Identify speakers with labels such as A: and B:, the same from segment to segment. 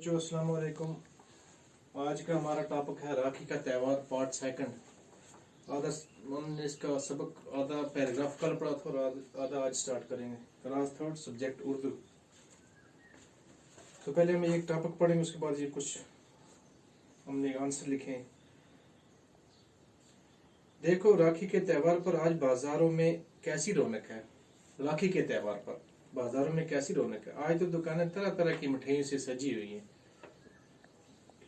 A: बच्चों, अस्सलाम वालेकुम। आज का हमारा टॉपिक है राखी का त्यौहार पार्ट सेकंड। आधा हमने इसका सबक आधा पैराग्राफ कल पढ़ा था और आधा आज स्टार्ट करेंगे। Class third, subject Urdu. तो पहले हम एक टॉपिक पढ़ेंगे, उसके बाद ये कुछ हमने आंसर लिखे। देखो, राखी के त्यौहार पर आज बाजारों में कैसी रौनक है। राखी के त्यौहार पर बाजारों में कैसी रौनक है। आज तो दुकानें तरह तरह की मिठाइयों से सजी हुई हैं।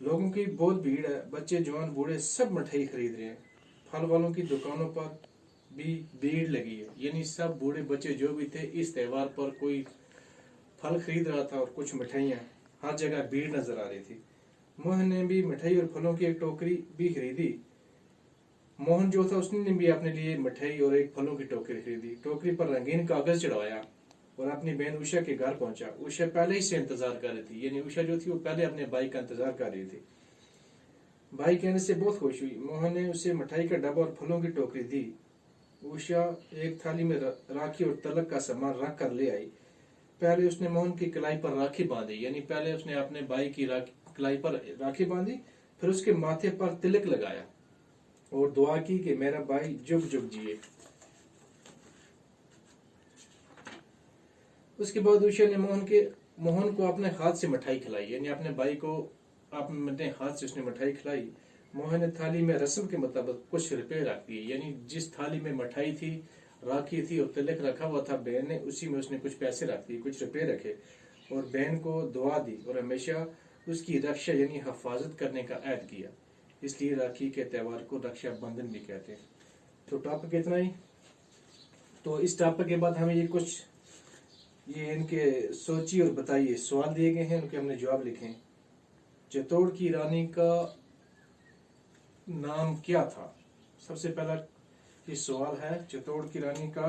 A: लोगों की बहुत भीड़ है। बच्चे, जवान, बूढ़े सब मिठाई खरीद रहे हैं। फल वालों की दुकानों पर भी भीड़ लगी है, यानी सब बूढ़े बच्चे जो भी थे इस त्यौहार पर कोई फल खरीद रहा था और कुछ मिठाइयाँ। हर जगह भीड़ नजर आ रही थी। मोहन ने भी मिठाई और फलों की एक टोकरी भी खरीदी। मोहन जो था उसने भी अपने लिए मिठाई और एक फलों की टोकरी खरीदी। टोकरी पर रंगीन कागज चढ़वाया और अपनी बहन उषा के घर पहुंचा। उषा पहले ही से इंतजार कर रही थी, यानी उषा जो थी वो पहले अपने भाई का इंतजार कर रही थी। भाई कहने से बहुत खुश हुई। मोहन ने उसे मिठाई का डब्बा और फलों की टोकरी दी। उषा एक थाली में राखी और तिलक का सामान रख कर ले आई। पहले उसने मोहन की कलाई पर राखी बांधी, यानी पहले उसने अपने भाई की कलाई पर राखी बांधी, फिर उसके माथे पर तिलक लगाया और दुआ की कि मेरा भाई जुग जुग जिए। उसके बाद उषा ने मोहन को अपने हाथ से मिठाई खिलाई, यानी अपने भाई को अपने हाथ से उसने मिठाई खिलाई। मोहन ने थाली में रस्म के मुताबिक कुछ रुपए रख दिए, यानी जिस थाली में मिठाई थी, राखी थी और तिलक रखा हुआ था बहन ने, उसी में उसने कुछ पैसे रख दिए, कुछ रुपए रखे और बहन को दुआ दी और हमेशा उसकी रक्षा यानी हिफाजत करने का अहद किया। इसलिए राखी के त्यौहार को रक्षा बंधन भी कहते हैं। तो टॉपिक इतना ही। तो इस टॉपिक के बाद हमें ये इनके सोचिए और बताइए सवाल दिए गए हैं, उनके हमने जवाब लिखे। चित्तौड़ की रानी का नाम क्या था। सबसे पहला ये सवाल है, चित्तौड़ की रानी का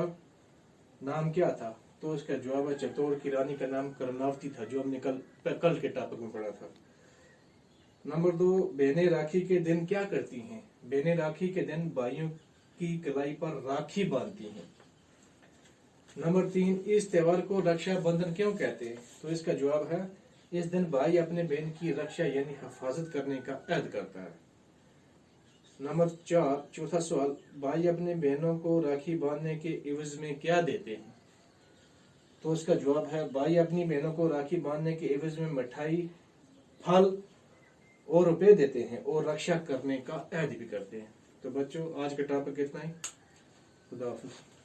A: नाम क्या था। तो इसका जवाब है चित्तौड़ की रानी का नाम कर्णावती था, जो हमने कल के टॉपिक में पढ़ा था। नंबर 2, बहनें राखी के दिन क्या करती हैं। बहनें राखी के दिन भाइयों की कलाई पर राखी बांधती हैं। नंबर 3, इस त्यौहार को रक्षा बंधन क्यों कहते हैं। तो इसका जवाब है, इस दिन भाई अपने बहन की रक्षा यानी हिफाजत करने का अहद करता है। नंबर 4, चौथा सवाल, भाई अपने बहनों को राखी बांधने के एवज में क्या देते हैं। तो इसका जवाब है, भाई अपनी बहनों को राखी बांधने के एवज में मिठाई, फल और रुपए देते हैं और रक्षा करने का अहद भी करते हैं। तो बच्चों, आज का टॉपिक इतना ही। खुदा हाफिज।